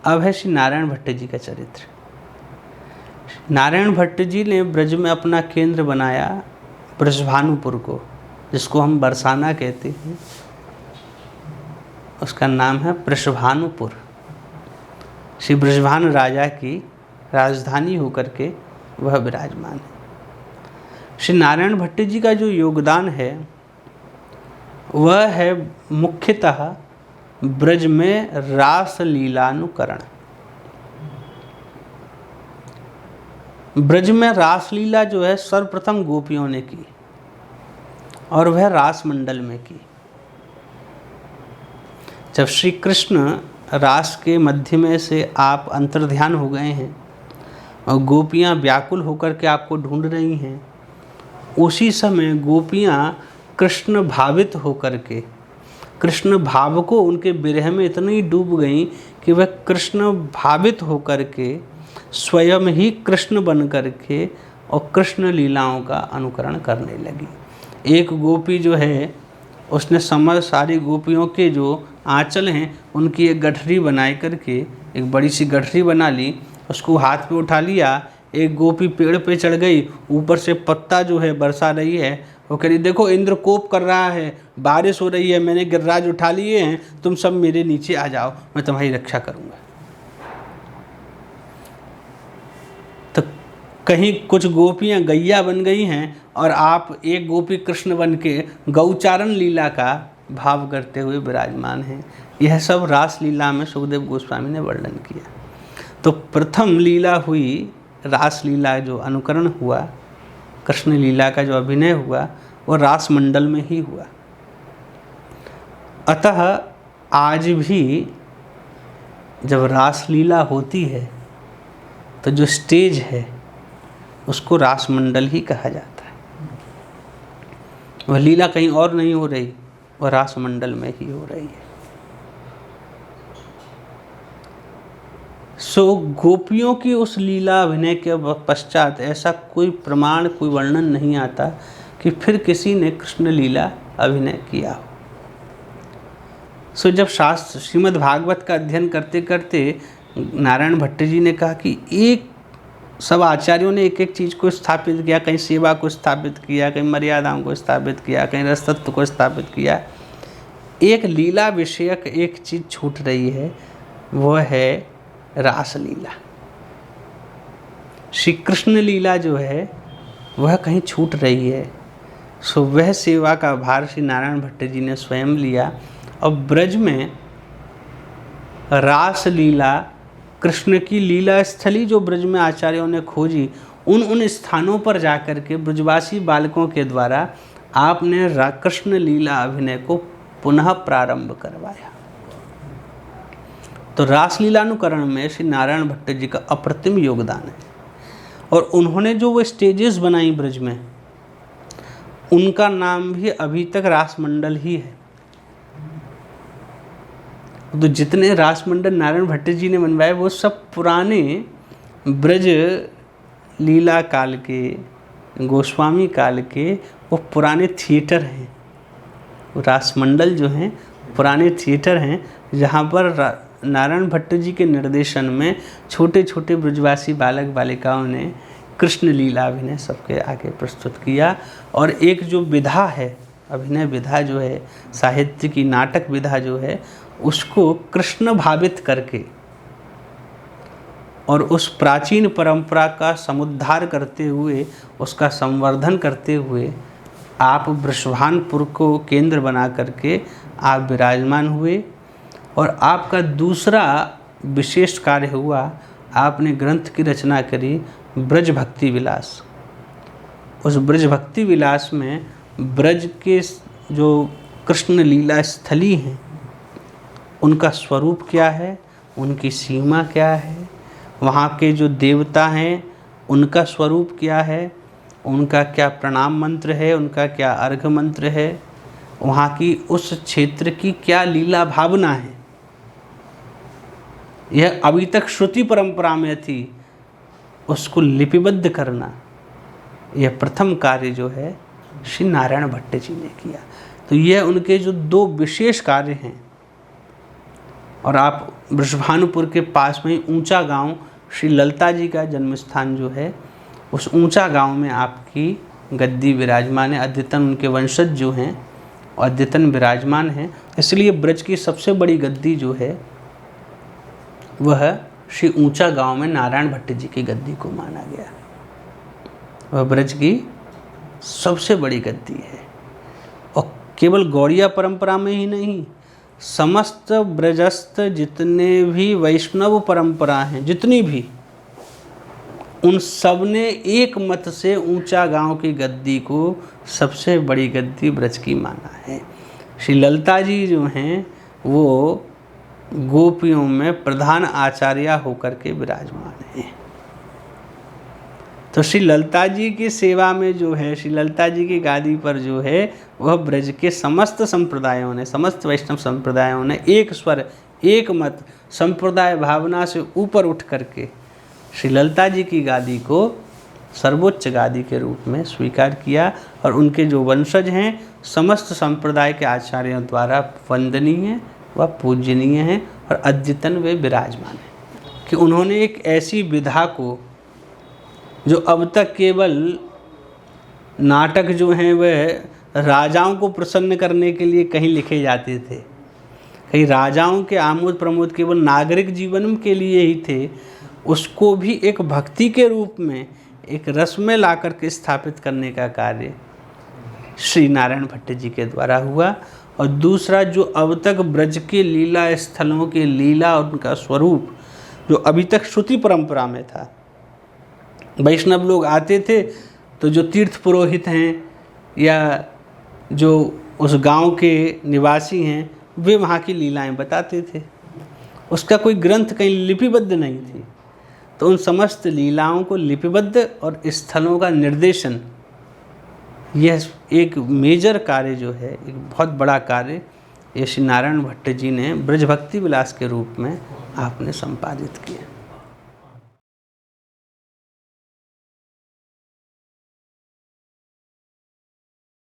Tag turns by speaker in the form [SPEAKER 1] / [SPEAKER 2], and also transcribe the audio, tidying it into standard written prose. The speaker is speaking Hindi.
[SPEAKER 1] अब है श्री नारायण भट्ट जी का चरित्र। नारायण भट्ट जी ने ब्रज में अपना केंद्र बनाया ब्रजभानुपुर को, जिसको हम बरसाना कहते हैं, उसका नाम है वृषभानुपुर। श्री ब्रजभानु राजा की राजधानी होकर के वह विराजमान है। श्री नारायण भट्ट जी का जो योगदान है वह है मुख्यतः ब्रज में रास लीलानुकरण। ब्रज में रासलीला जो है सर्वप्रथम गोपियों ने की और वह रास मंडल में की। जब श्री कृष्ण रास के मध्य में से आप अंतर्ध्यान हो गए हैं और गोपियां व्याकुल होकर के आपको ढूंढ रही हैं, उसी समय गोपियां कृष्ण भावित होकर के, कृष्ण भाव को उनके विरह में इतनी डूब गईं कि वह कृष्ण भावित होकर के स्वयं ही कृष्ण बन करके और कृष्ण लीलाओं का अनुकरण करने लगी। एक गोपी जो है उसने सारी गोपियों के जो आंचल हैं उनकी एक गठरी बनाई करके, एक बड़ी सी गठरी बना ली, उसको हाथ में उठा लिया। एक गोपी पेड़ पे चढ़ गई, ऊपर से पत्ता जो है बरसा रही है। वो कह रही देखो इंद्र कोप कर रहा है, बारिश हो रही है, मैंने गिरिराज उठा लिए हैं, तुम सब मेरे नीचे आ जाओ, मैं तुम्हारी रक्षा करूँगा। तो कहीं कुछ गोपियाँ गैया बन गई हैं और आप एक गोपी कृष्ण बन के गौचारण लीला का भाव करते हुए विराजमान हैं। यह सब रास लीला में सुखदेव गोस्वामी ने वर्णन किया। तो प्रथम लीला हुई रास लीला, जो अनुकरण हुआ, कृष्ण लीला का जो अभिनय हुआ वो रास मंडल में ही हुआ। अतः आज भी जब रास लीला होती है तो जो स्टेज है उसको रास मंडल ही कहा जाता है। वह लीला कहीं और नहीं हो रही, वह रास मंडल में ही हो रही है। सो गोपियों की उस लीला अभिनय के पश्चात ऐसा कोई प्रमाण, कोई वर्णन नहीं आता कि फिर किसी ने कृष्ण लीला अभिनय किया हो। सो जब शास्त्र श्रीमद् भागवत का अध्ययन करते करते नारायण भट्ट जी ने कहा कि एक सब आचार्यों ने एक एक चीज़ को स्थापित किया, कहीं सेवा को स्थापित किया, कहीं मर्यादाओं को स्थापित किया, कहीं रसतत्व को स्थापित किया, एक लीला विषयक एक चीज़ छूट रही है, वह है रासलीला। श्री कृष्ण लीला जो है वह कहीं छूट रही है। सो वह सेवा का भार श्री नारायण भट्ट जी ने स्वयं लिया और ब्रज में रासलीला, कृष्ण की लीला स्थली जो ब्रज में आचार्यों ने खोजी, उन स्थानों पर जाकर के ब्रजवासी बालकों के द्वारा आपने कृष्ण लीला अभिनय को पुनः प्रारंभ करवाया। तो रासलीलानुकरण में श्री नारायण भट्ट जी का अप्रतिम योगदान है। और उन्होंने जो वो स्टेजेस बनाई ब्रज में, उनका नाम भी अभी तक रास मंडल ही है। तो जितने रास मंडल नारायण भट्ट जी ने बनवाए वो सब पुराने ब्रज लीला काल के, गोस्वामी काल के वो पुराने थिएटर हैं। रास मंडल जो हैं पुराने थिएटर हैं, जहाँ पर नारायण भट्ट जी के निर्देशन में छोटे छोटे ब्रजवासी बालक बालिकाओं ने कृष्ण लीला अभिनय सबके आगे प्रस्तुत किया। और एक जो विधा है, अभिनय विधा जो है, साहित्य की नाटक विधा जो है, उसको कृष्ण भावित करके और उस प्राचीन परंपरा का समुद्धार करते हुए, उसका संवर्धन करते हुए आप वृषभानुपुर को केंद्र बना करके आप विराजमान हुए। और आपका दूसरा विशेष कार्य हुआ, आपने ग्रंथ की रचना करी ब्रज भक्ति विलास। उस ब्रज भक्ति विलास में ब्रज के जो कृष्ण लीला स्थली हैं उनका स्वरूप क्या है, उनकी सीमा क्या है, वहाँ के जो देवता हैं उनका स्वरूप क्या है, उनका क्या प्रणाम मंत्र है, उनका क्या अर्घ मंत्र है, वहाँ की उस क्षेत्र की क्या लीला भावना है। यह अभी तक श्रुति परंपरा में थी, उसको लिपिबद्ध करना, यह प्रथम कार्य जो है श्री नारायण भट्ट जी ने किया। तो यह उनके जो दो विशेष कार्य हैं, और आप वृषभानुपुर के पास में ही ऊंचा गांव, श्री ललिता जी का जन्म स्थान जो है, उस ऊंचा गांव में आपकी गद्दी विराजमान है। अद्यतन उनके वंशज जो हैं अद्यतन विराजमान हैं, इसलिए ब्रज की सबसे बड़ी गद्दी जो है वह श्री ऊंचा गांव में नारायण भट्ट जी की गद्दी को माना गया। वह ब्रज की सबसे बड़ी गद्दी है। और केवल गौड़िया परंपरा में ही नहीं, समस्त ब्रजस्थ जितने भी वैष्णव परंपरा हैं, जितनी भी, उन सब ने एक मत से ऊंचा गांव की गद्दी को सबसे बड़ी गद्दी ब्रज की माना है। श्री ललिता जी जो हैं वो गोपियों में प्रधान आचार्य होकर के विराजमान हैं। तो श्री ललिता जी की सेवा में जो है, श्री ललिता जी की गादी पर जो है, वह ब्रज के समस्त संप्रदायों ने, समस्त वैष्णव संप्रदायों ने एक स्वर, एक मत, संप्रदाय भावना से ऊपर उठ करके श्री ललिता जी की गादी को सर्वोच्च गादी के रूप में स्वीकार किया। और उनके जो वंशज हैं समस्त संप्रदाय के आचार्यों द्वारा वंदनीय व पूजनीय हैं और अद्यतन वे विराजमान हैं कि उन्होंने एक ऐसी विधा को, जो अब तक केवल नाटक जो हैं वह राजाओं को प्रसन्न करने के लिए कहीं लिखे जाते थे, कहीं राजाओं के आमोद प्रमोद केवल नागरिक जीवन के लिए ही थे, उसको भी एक भक्ति के रूप में, एक रस में ला कर के स्थापित करने का कार्य श्री नारायण भट्ट जी के द्वारा हुआ। और दूसरा, जो अब तक ब्रज के लीला स्थलों के लीला और उनका स्वरूप जो अभी तक श्रुति परंपरा में था, वैष्णव लोग आते थे तो जो तीर्थ पुरोहित हैं या जो उस गांव के निवासी हैं वे वहाँ की लीलाएं बताते थे, उसका कोई ग्रंथ कहीं लिपिबद्ध नहीं थी। तो उन समस्त लीलाओं को लिपिबद्ध और स्थलों का निर्देशन, यह एक मेजर कार्य जो है, एक बहुत बड़ा कार्य ये श्री नारायण भट्ट जी ने ब्रज भक्ति विलास के रूप में आपने संपादित किया।